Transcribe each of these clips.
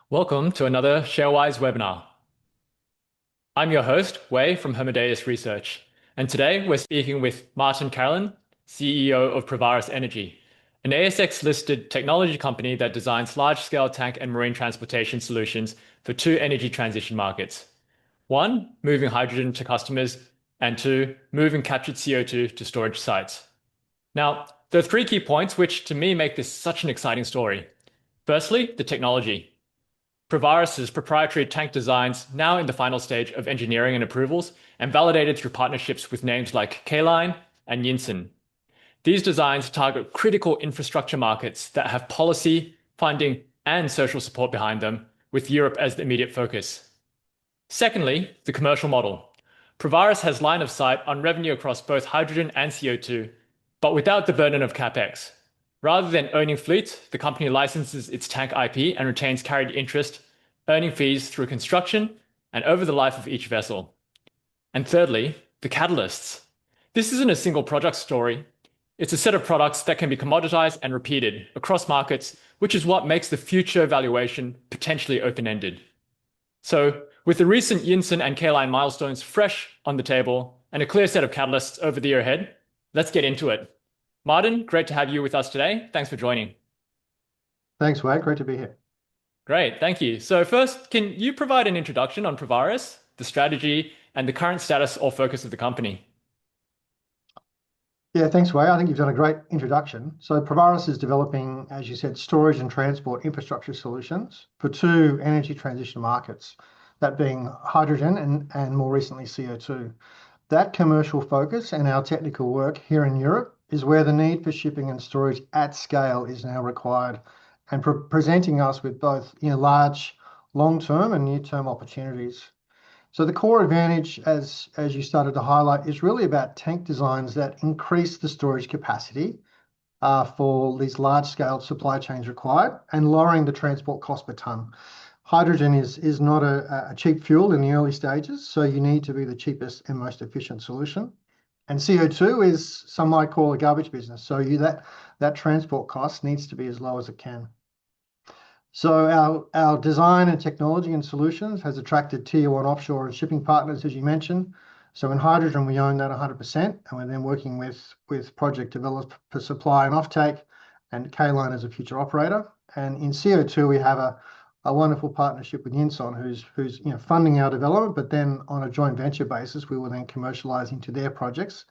Welcome to another ShareWise webinar. I'm your host, Wei from Homodeus Research, and today we're speaking with Martin Carolan, CEO of Provaris Energy, an ASX-listed technology company that designs large-scale tank and marine transportation solutions for two energy transition markets. One, moving hydrogen to customers, and two, moving captured CO2 to storage sites. Now, there are three key points which to me make this such an exciting story. Firstly, the technology. Provaris's proprietary tank designs now in the final stage of engineering and approvals and validated through partnerships with names like Carolan and Yinson. These designs target critical infrastructure markets that have policy, funding, and social support behind them, with Europe as the immediate focus. Secondly, the commercial model. Provaris has line of sight on revenue across both hydrogen and CO2, but without the burden of capex. Rather than owning fleets, the company licenses its tank IP and retains carried interest, earning fees through construction and over the life of each vessel. And thirdly, the catalysts. This isn't a single project story. It's a set of products that can be commoditized and repeated across markets, which is what makes the future valuation potentially open-ended. So, with the recent Yinson and Carolan milestones fresh on the table and a clear set of catalysts over the year ahead, let's get into it. Martin, great to have you with us today. Thanks for joining. Thanks, Wade. Great to be here. Great, thank you. So first, can you provide an introduction on Provaris, the strategy, and the current status or focus of the company? Yeah, thanks, Wade. I think you've done a great introduction. So Provaris is developing, as you said, storage and transport infrastructure solutions for two energy transition markets, that being hydrogen and more recently CO2. That commercial focus and our technical work here in Europe is where the need for shipping and storage at scale is now required, and presenting us with both large long-term and near-term opportunities. So the core advantage, as you started to highlight, is really about tank designs that increase the storage capacity for these large-scale supply chains required and lowering the transport cost per tonne. Hydrogen is not a cheap fuel in the early stages, so you need to be the cheapest and most efficient solution. And CO2 is, some might call, a garbage business. So that transport cost needs to be as low as it can. So our design and technology and solutions has attracted tier one offshore and shipping partners, as you mentioned. So in hydrogen, we own that 100%, and we're then working with project developers for supply and offtake, and Carolan as a future operator. And in CO2, we have a wonderful partnership with Yinson, who's funding our development, but then on a joint venture basis, we will then commercialize into their projects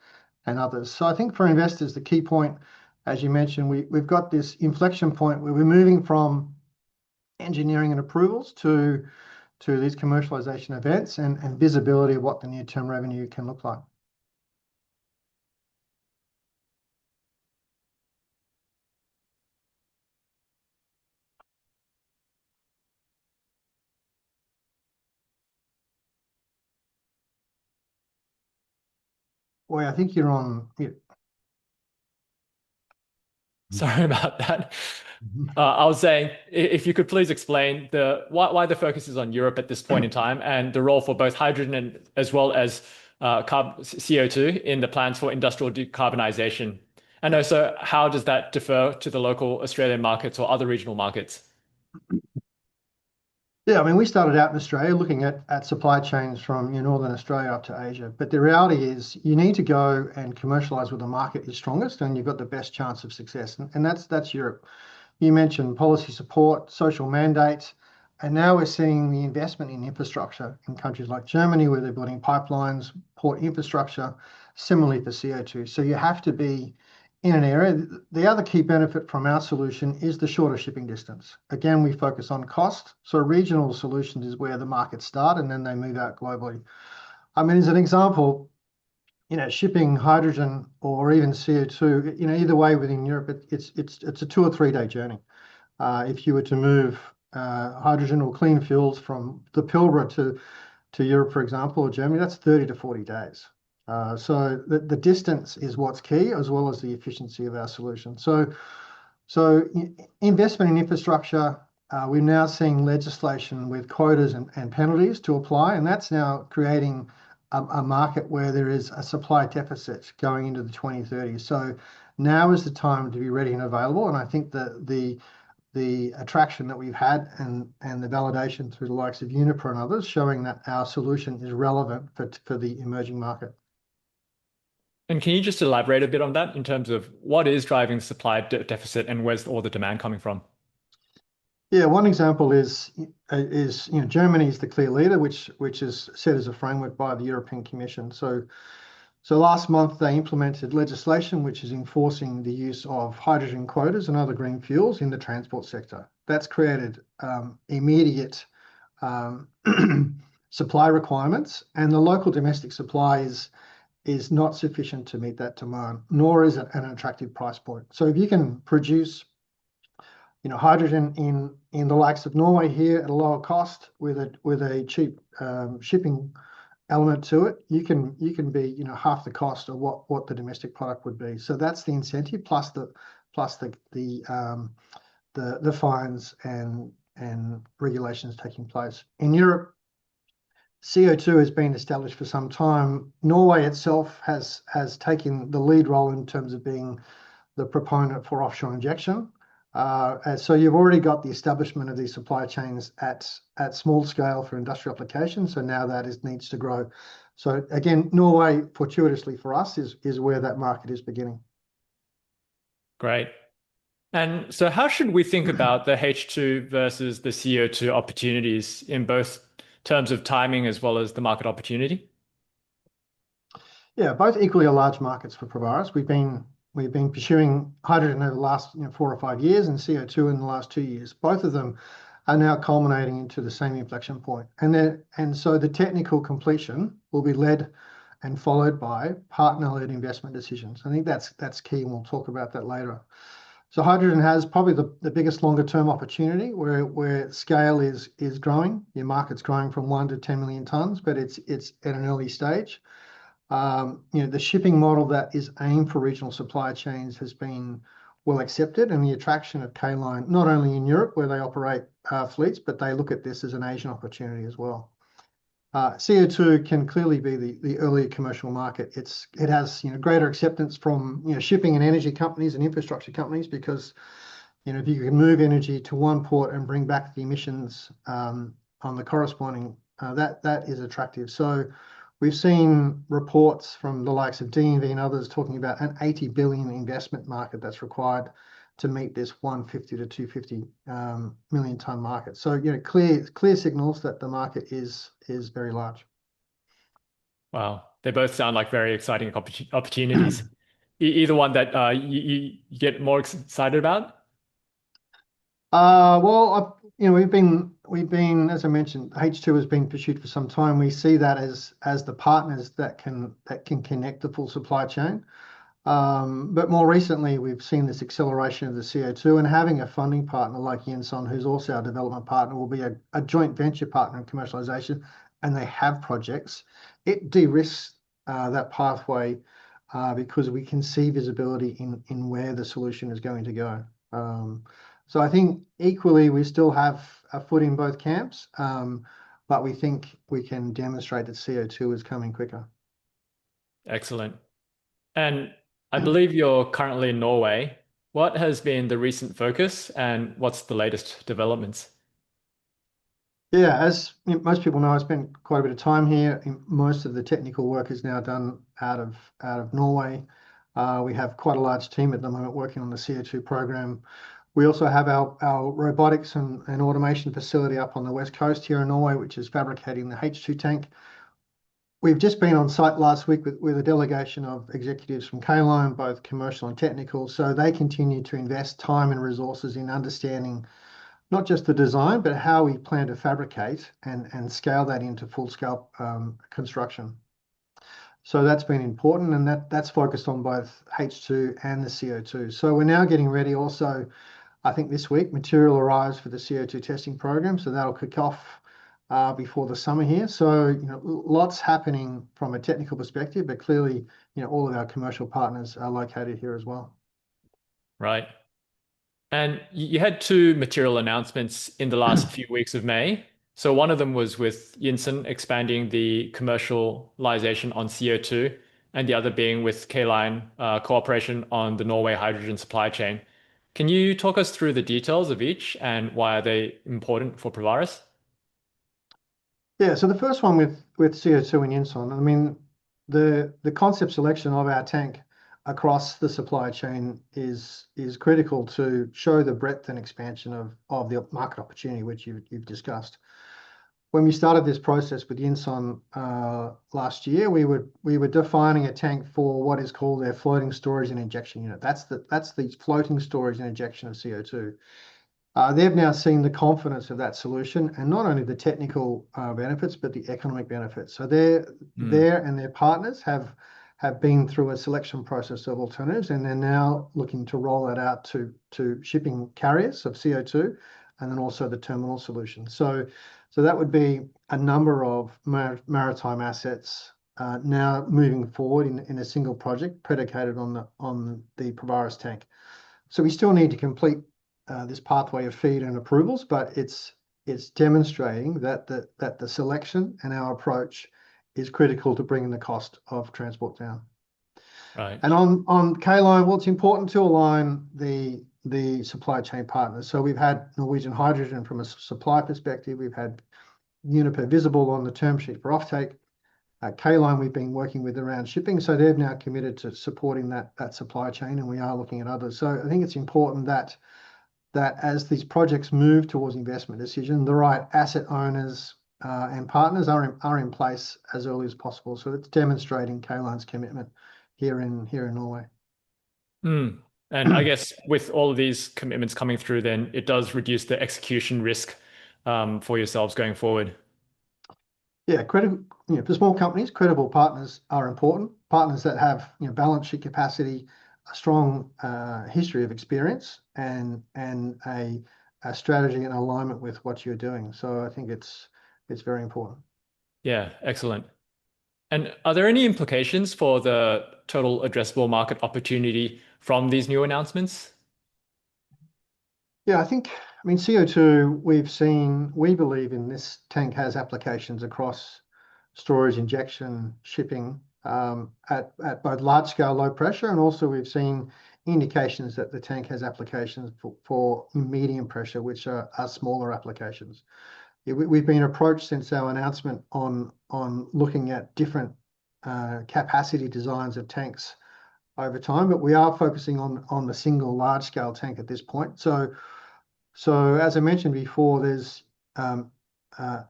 and others. So I think for investors, the key point, as you mentioned, we've got this inflection point where we're moving from engineering and approvals to these commercialization events and visibility of what the near-term revenue can look like. Boy, I think you're on mute. Sorry about that. I was saying, if you could please explain why the focus is on Europe at this point in time and the role for both hydrogen and as well as CO2 in the plans for industrial decarbonisation. And also, how does that differ to the local Australian markets or other regional markets? Yeah, I mean, we started out in Australia looking at supply chains from Northern Australia up to Asia. But the reality is you need to go and commercialise where the market is strongest and you've got the best chance of success. And that's Europe. You mentioned policy support, social mandates, and now we're seeing the investment in infrastructure in countries like Germany, where they're building pipelines, port infrastructure, similarly for CO2. So you have to be in an area. The other key benefit from our solution is the shorter shipping distance. Again, we focus on cost. So regional solutions is where the markets start and then they move out globally. I mean, as an example, shipping hydrogen or even CO2, either way within Europe, it's a 2 or 3 day journey. If you were to move hydrogen or clean fuels from the Pilbara to Europe, for example, or Germany, that's 30 to 40 days. So the distance is what's key, as well as the efficiency of our solution. So investment in infrastructure, we're now seeing legislation with quotas and penalties to apply, and that's now creating a market where there is a supply deficit going into the 2030s. So now is the time to be ready and available, and I think that the the attraction that we've had and the validation through the likes of Uniper and others, showing that our solution is relevant for the emerging market. And can you just elaborate a bit on that in terms of what is driving the supply deficit and where's all the demand coming from? Yeah, one example is Germany is the clear leader, which is set as a framework by the European Commission. So last month they implemented legislation which is enforcing the use of hydrogen quotas and other green fuels in the transport sector. That's created immediate supply requirements, and the local domestic supply is not sufficient to meet that demand, nor is it an attractive price point. So if you can produce hydrogen in the likes of Norway here at a lower cost with a cheap shipping element to it, you can be half the cost of what the domestic product would be. So that's the incentive plus the fines and regulations taking place. In Europe, CO2 has been established for some time. Norway itself has taken the lead role in terms of being the proponent for offshore injection. So you've already got the establishment of these supply chains at small scale for industrial applications. So now that needs to grow. So again, Norway, fortuitously for us, is where that market is beginning. Great. And so how should we think about the H2 versus the CO2 opportunities in both terms of timing as well as the market opportunity? Yeah, both equally are large markets for Provaris. We've been pursuing hydrogen over the last 4 or 5 years and CO2 in the last 2 years. Both of them are now culminating into the same inflection point. And so the technical completion will be led and followed by partner-led investment decisions. I think that's key, and we'll talk about that later. So hydrogen has probably the biggest longer-term opportunity where scale is growing. Your market's growing from 1 to 10 million tonnes, but it's at an early stage. The shipping model that is aimed for regional supply chains has been well accepted, and the attraction of Carolan, not only in Europe where they operate fleets, but they look at this as an Asian opportunity as well. CO2 can clearly be the earlier commercial market. It has greater acceptance from shipping and energy companies and infrastructure companies because if you can move energy to one port and bring back the emissions on the corresponding, that is attractive. So we've seen reports from the likes of DNV and others talking about an 80 billion investment market that's required to meet this 150 to 250 million tonne market. So clear signals that the market is very large. Wow, they both sound like very exciting opportunities. Either one that you get more excited about? Well, we've been, as I mentioned, H2 has been pursued for some time. We see that as the partners that can connect the full supply chain. But more recently, we've seen this acceleration of the CO2, and having a funding partner like Yinson, who's also our development partner, will be a joint venture partner in commercialisation, and they have projects. It de-risks that pathway because we can see visibility in where the solution is going to go. So I think equally we still have a foot in both camps, but we think we can demonstrate that CO2 is coming quicker. Excellent. And I believe you're currently in Norway. What has been the recent focus and what's the latest developments? Yeah, as most people know, I spent quite a bit of time here. Most of the technical work is now done out of Norway. We have quite a large team at the moment working on the CO2 program. We also have our robotics and automation facility up on the west coast here in Norway, which is fabricating the H2 tank. We've just been on site last week with a delegation of executives from Carolan, both commercial and technical. So they continue to invest time and resources in understanding not just the design, but how we plan to fabricate and scale that into full-scale construction. So that's been important, and that's focused on both H2 and the CO2. So we're now getting ready also, I think this week, material arrives for the CO2 testing program, so that'll kick off before the summer here. So lots happening from a technical perspective, but clearly all of our commercial partners are located here as well. Right. And you had two material announcements in the last few weeks of May. So one of them was with Yinson expanding the commercialization on CO2, and the other being with Carolan cooperation on the Norway hydrogen supply chain. Can you talk us through the details of each and why are they important for Provaris? Yeah, so the first one with CO2 and Yinson, I mean, the concept selection of our tank across the supply chain is critical to show the breadth and expansion of the market opportunity which you've discussed. When we started this process with Yinson last year, we were defining a tank for what is called their floating storage and injection unit. That's the floating storage and injection of CO2. They've now seen the confidence of that solution and not only the technical benefits, but the economic benefits. So Mm, they and their partners have been through a selection process of alternatives, and they're now looking to roll that out to shipping carriers of CO2 and then also the terminal solution. So that would be a number of maritime assets now moving forward in a single project predicated on the Provaris tank. So we still need to complete this pathway of FEED and approvals, but it's demonstrating that the selection and our approach is critical to bringing the cost of transport down. right. And on Carolan, well, it's important to align the supply chain partners. So we've had Norwegian Hydrogen from a supply perspective. We've had Uniper visible on the term sheet for offtake. Carolan we've been working with around shipping, so they've now committed to supporting that supply chain, and we are looking at others. So I think it's important that as these projects move towards investment decision, the right asset owners and partners are in place as early as possible. So it's demonstrating Carolan's commitment here in Norway. Mm. And I guess with all of these commitments coming through, then it does reduce the execution risk for yourselves going forward. Yeah, for small companies, credible partners are important. Partners that have balance sheet capacity, a strong history of experience, and a strategy and alignment with what you're doing. So I think it's very important. Yeah, excellent. And are there any implications for the total addressable market opportunity from these new announcements? Yeah, I mean, CO2, we believe in this tank has applications across storage, injection, shipping, at both large scale, low pressure, and also we've seen indications that the tank has applications for medium pressure, which are smaller applications. Yeah, we've been approached since our announcement on looking at different capacity designs of tanks over time, but we are focusing on the single large scale tank at this point. So as I mentioned before, there's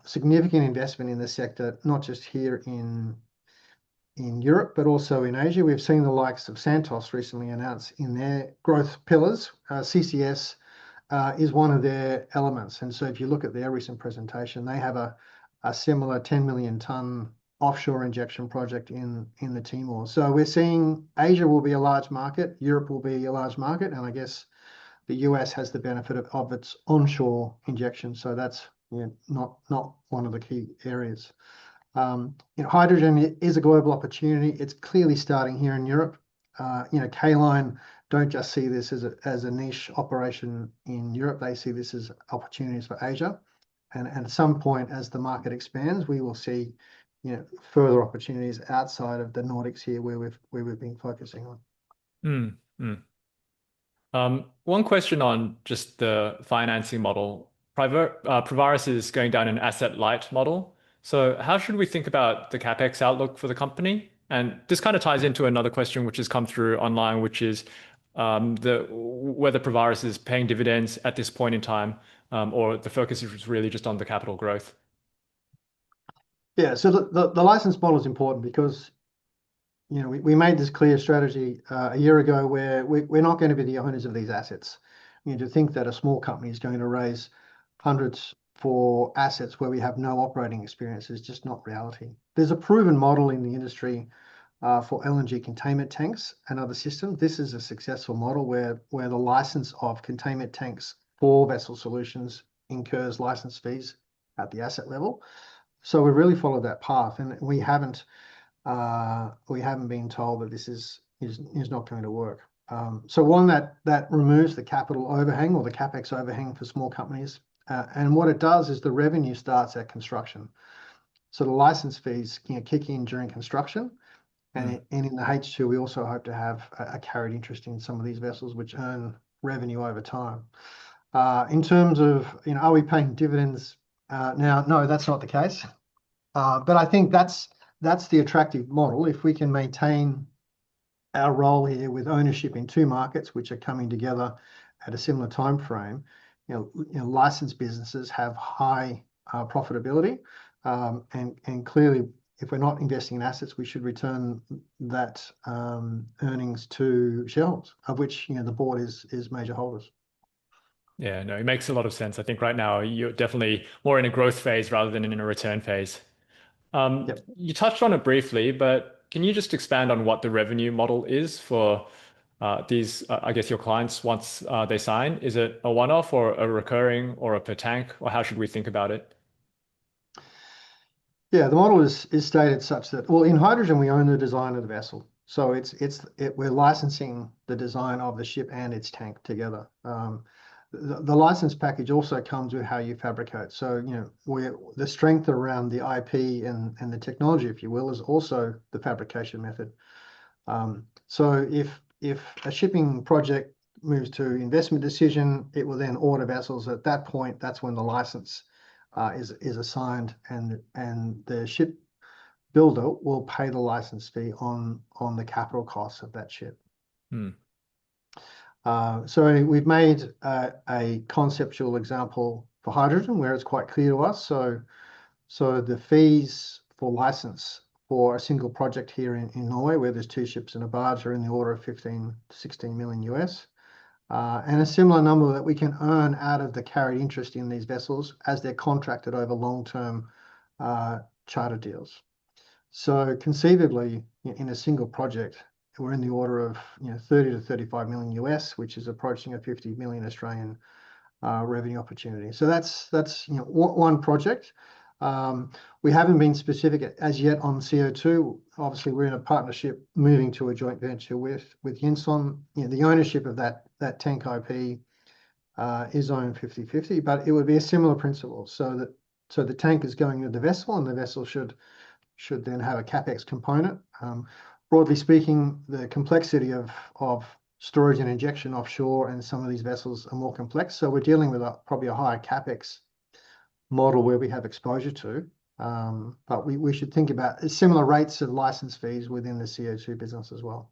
significant investment in the sector, not just here in Europe, but also in Asia. We've seen the likes of Santos recently announce in their growth pillars, CCS is one of their elements. And so if you look at their recent presentation, they have a similar 10 million ton offshore injection project in the Timor. So we're seeing Asia will be a large market, Europe will be a large market, and I guess the US has the benefit of its onshore injection. So that's not one of the key areas. Hydrogen is a global opportunity. It's clearly starting here in Europe. Carolan don't just see this as a niche operation in Europe. They see this as opportunities for Asia. And at some point, as the market expands, we will see further opportunities outside of the Nordics here where we've been focusing on. Mm, mm. One question on just the financing model. Provaris is going down an asset light model. So how should we think about the capex outlook for the company? And this kind of ties into another question which has come through online, which is whether Provaris is paying dividends at this point in time, or the focus is really just on the capital growth. Yeah, so the license model is important because we made this clear strategy a year ago where we're not going to be the owners of these assets. To think that a small company is going to raise hundreds for assets where we have no operating experience is just not reality. There's a proven model in the industry for LNG containment tanks and other systems. This is a successful model where the license of containment tanks for vessel solutions incurs license fees at the asset level. So we really followed that path, and we haven't been told that this is not going to work. So one that removes the capital overhang or the capex overhang for small companies, and what it does is the revenue starts at construction. So the license fees kick in during construction, and in the H2 we also hope to have a carried interest in some of these vessels which earn revenue over time. In terms of, are we paying dividends now? No, that's not the case. But I think that's the attractive model. If we can maintain our role here with ownership in two markets, which are coming together at a similar time frame, licensed businesses have high profitability, and clearly, if we're not investing in assets, we should return that earnings to shareholders, of which the board is major holders. Yeah, no, it makes a lot of sense. I think right now you're definitely more in a growth phase rather than in a return phase. Yep. You touched on it briefly, but can you just expand on what the revenue model is for these, I guess, your clients once they sign? Is it a one-off or a recurring or a per tank, or how should we think about it? Yeah, the model is stated such that, well, in hydrogen, we own the design of the vessel. So we're licensing the design of the ship and its tank together. The license package also comes with how you fabricate. So, the strength around the IP and the technology, if you will, is also the fabrication method. So if a shipping project moves to investment decision, it will then order vessels. At that point, that's when the license is assigned, and the ship builder will pay the license fee on the capital costs of that ship. Hmm. So we've made a conceptual example for hydrogen where it's quite clear to us. So the fees for license for a single project here in Norway, where there's two ships and a barge, are in the order of 15 to 16 million US. And a similar number that we can earn out of the carried interest in these vessels as they're contracted over long-term charter deals. So conceivably, in a single project, we're in the order of 30 to 35 million US, which is approaching a 50 million Australian revenue opportunity. So that's one project. We haven't been specific as yet on CO2. Obviously, we're in a partnership moving to a joint venture with Yinson. The ownership of that tank IP is owned 50-50, but it would be a similar principle. So the tank is going into the vessel, and the vessel should then have a capex component. Broadly speaking, the complexity of storage and injection offshore and some of these vessels are more complex. So we're dealing with probably a higher capex model where we have exposure to. But we should think about similar rates of license fees within the CO2 business as well.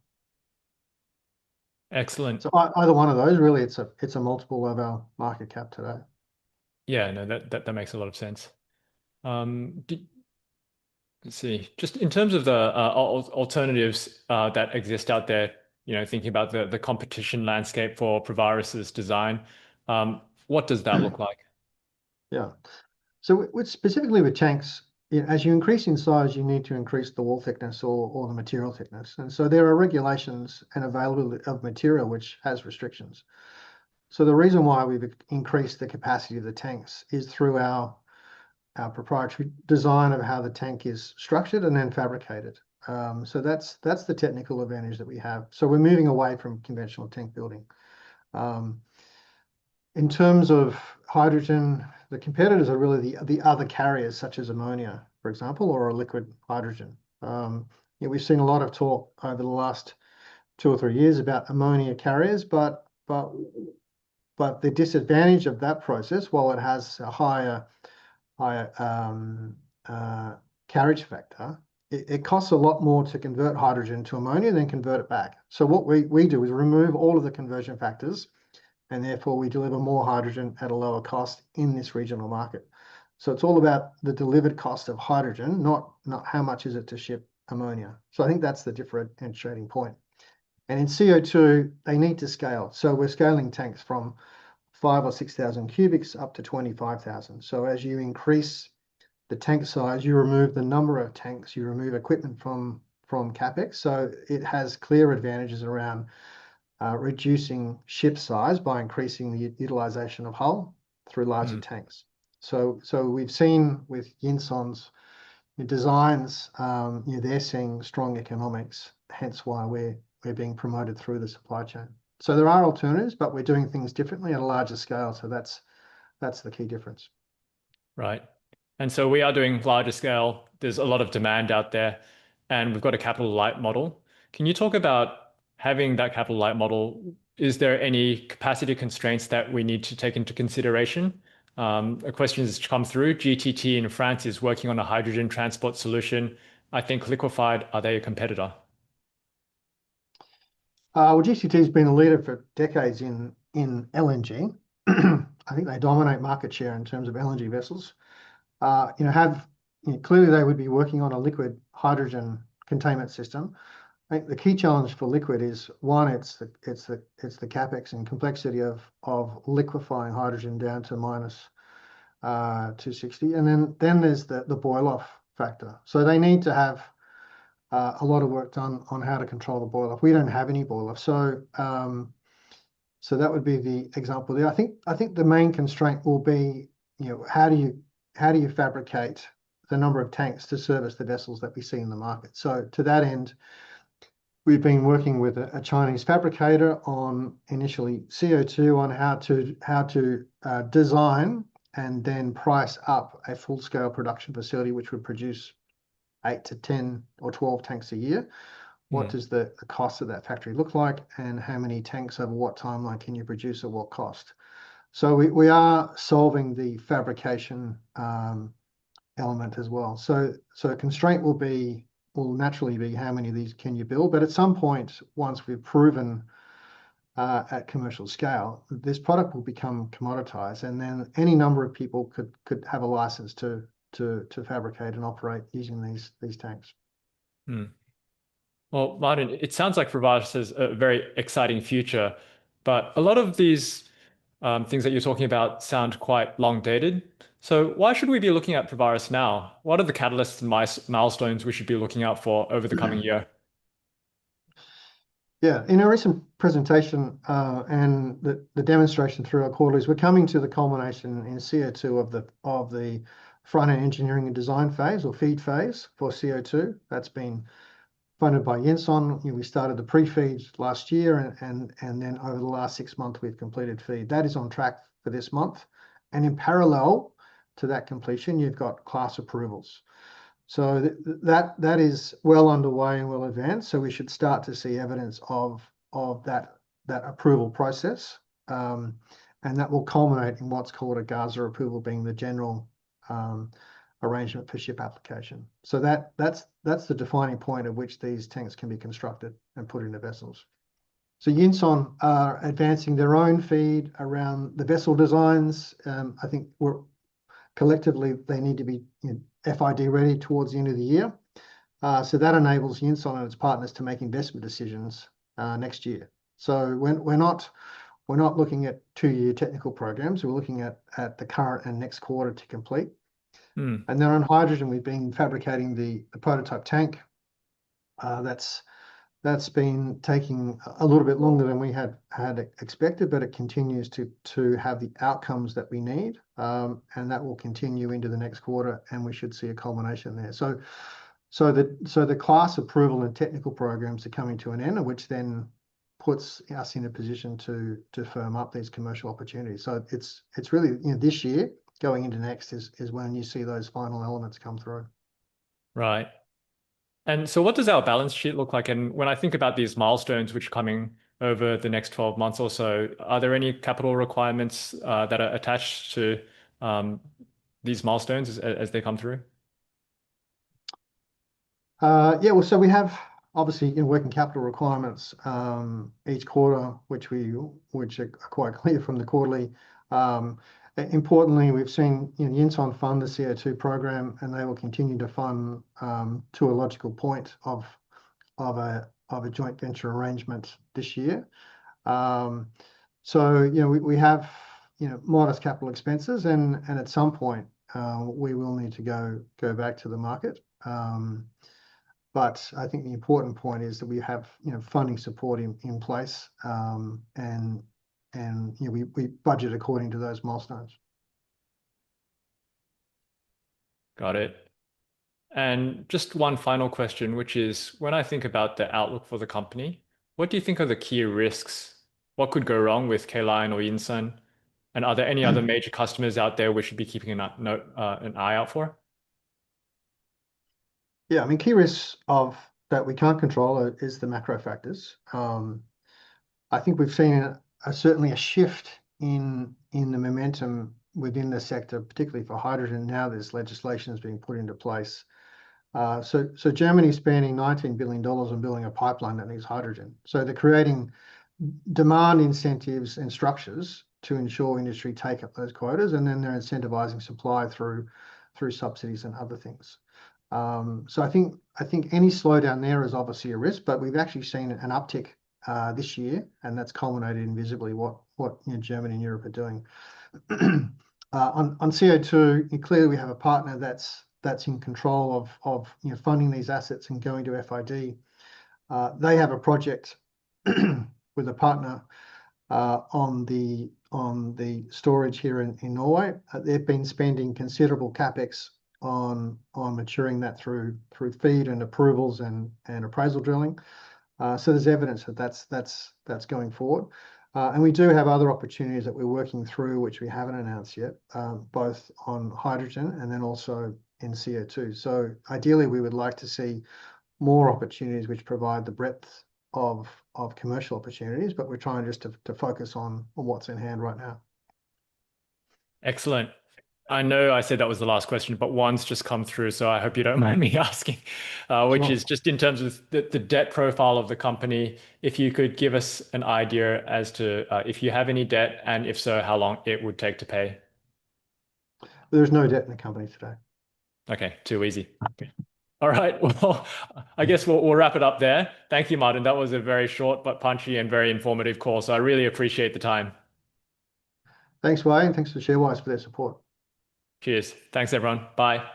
Excellent. So either one of those, really, it's a multiple of our market cap today. Yeah, no, that makes a lot of sense. Let's see, just in terms of the alternatives that exist out there, thinking about the competition landscape for Provaris's design, what does that look like? Yeah. So specifically with tanks, as you increase in size, you need to increase the wall thickness or the material thickness. And so there are regulations and availability of material which has restrictions. So the reason why we've increased the capacity of the tanks is through our proprietary design of how the tank is structured and then fabricated. So that's the technical advantage that we have. So we're moving away from conventional tank building. In terms of hydrogen, the competitors are really the other carriers, such as ammonia, for example, or a liquid hydrogen. We've seen a lot of talk over the last 2 or 3 years about ammonia carriers, but the disadvantage of that process, while it has a higher carriage factor, it costs a lot more to convert hydrogen to ammonia than convert it back. So what we do is remove all of the conversion factors, and therefore we deliver more hydrogen at a lower cost in this regional market. So it's all about the delivered cost of hydrogen, not how much is it to ship ammonia. So I think that's the differentiating point. And in CO2, they need to scale. So we're scaling tanks from 5,000 or 6,000 cubics up to 25,000. So as you increase the tank size, you remove the number of tanks, you remove equipment from capex. So it has clear advantages around reducing ship size by increasing the utilization of hull through larger tanks. So we've seen with Yinson's designs, they're seeing strong economics, hence why we're being promoted through the supply chain. So there are alternatives, but we're doing things differently at a larger scale. So that's the key difference. Right. And so we are doing larger scale. There's a lot of demand out there, and we've got a capital light model. Can you talk about having that capital light model? is there any capacity constraints that we need to take into consideration? A question has come through. GTT in France is working on a hydrogen transport solution. I think Liquefied, are they a competitor? Well, GCT has been a leader for decades in LNG. I think they dominate market share in terms of LNG vessels. Clearly they would be working on a liquid hydrogen containment system. I think the key challenge for liquid is one, it's the capex and complexity of liquefying hydrogen down to minus 260, and then there's the boil off factor. So they need to have a lot of work done on how to control the boil off. We don't have any boil off, so that would be the example there. I think the main constraint will be, how do you fabricate the number of tanks to service the vessels that we see in the market. So to that end, we've been working with a Chinese fabricator on initially CO2, on how to design and then price up a full-scale production facility which would produce 8 to 10 or 12 tanks a year. What does the cost of that factory look like, and how many tanks over what timeline can you produce at what cost? So we are solving the fabrication element as well. So a constraint will naturally be how many of these can you build, but at some point, once we've proven at commercial scale, this product will become commoditized, and then any number of people could have a license to fabricate and operate using these tanks. Well, Martin, it sounds like Provaris has a very exciting future, but a lot of these things that you're talking about sound quite long dated. So why should we be looking at Provaris now? What are the catalysts and milestones we should be looking out for over the coming year? Yeah, in a recent presentation and the demonstration through our quarterlies, we're coming to the culmination in CO2 of the front-end engineering and design phase, or FEED phase, for CO2. That's been funded by Yinson. We started the pre-FEED last year, and then over the last 6 months, we've completed FEED. That is on track for this month. And in parallel to that completion, you've got class approvals. So that is well underway and well advanced. So we should start to see evidence of that approval process, and that will culminate in what's called a Gaza approval, being the general arrangement for ship application. So that's the defining point at which these tanks can be constructed and put into vessels. So Yinson are advancing their own FEED around the vessel designs. I think collectively they need to be FID ready towards the end of the year. So that enables Yinson and its partners to make investment decisions next year. So we're not looking at 2-year technical programs. We're looking at the current and next quarter to complete. And then on hydrogen, we've been fabricating the prototype tank. That's been taking a little bit longer than we had expected, but it continues to have the outcomes that we need, and that will continue into the next quarter, and we should see a culmination there. So the class approval and technical programs are coming to an end, which then puts us in a position to firm up these commercial opportunities. So it's really, this year going into next is when you see those final elements come through. Right. And so what does our balance sheet look like? And when I think about these milestones which are coming over the next 12 months or so, are there any capital requirements that are attached to these milestones as they come through? Yeah, well, so we have obviously working capital requirements each quarter, which are quite clear from the quarterly. Importantly, we've seen Yinson fund the CO2 program, and they will continue to fund to a logical point of a joint venture arrangement this year. So we have modest capital expenses, and at some point we will need to go back to the market. But I think the important point is that we have funding support in place, and we budget according to those milestones. Got it. And just one final question, which is, when I think about the outlook for the company, what do you think are the key risks? What could go wrong with Carolan or Yinson? And are there any other major customers out there we should be keeping an eye out for? Yeah, I mean, key risks that we can't control is the macro factors. I think we've seen certainly a shift in the momentum within the sector, particularly for hydrogen. Now there's legislation is being put into place. So Germany's spending $19 billion on building a pipeline that needs hydrogen. So they're creating demand incentives and structures to ensure industry take up those quotas, and then they're incentivizing supply through subsidies and other things. So I think any slowdown there is obviously a risk, but we've actually seen an uptick this year, and that's culminated in visibly what Germany and Europe are doing. On CO2, clearly we have a partner that's in control of funding these assets and going to FID. They have a project with a partner on the storage here in Norway. They've been spending considerable capex on maturing that through FEED and approvals and appraisal drilling. So there's evidence that that's going forward. And we do have other opportunities that we're working through, which we haven't announced yet, both on hydrogen and then also in CO2. So ideally, we would like to see more opportunities which provide the breadth of commercial opportunities, but we're trying just to focus on what's in hand right now. Excellent. I know I said that was the last question, but one's just come through, so I hope you don't mind me asking, which Sure. is just in terms of the debt profile of the company, if you could give us an idea as to if you have any debt, and if so, how long it would take to pay. There's no debt in the company today. Okay, too easy. All right, well, I guess we'll wrap it up there. Thank you, Martin. That was a very short but punchy and very informative call, so I really appreciate the time. Thanks, Wayne, and thanks to Sharewise for their support. Cheers. Thanks, everyone. Bye.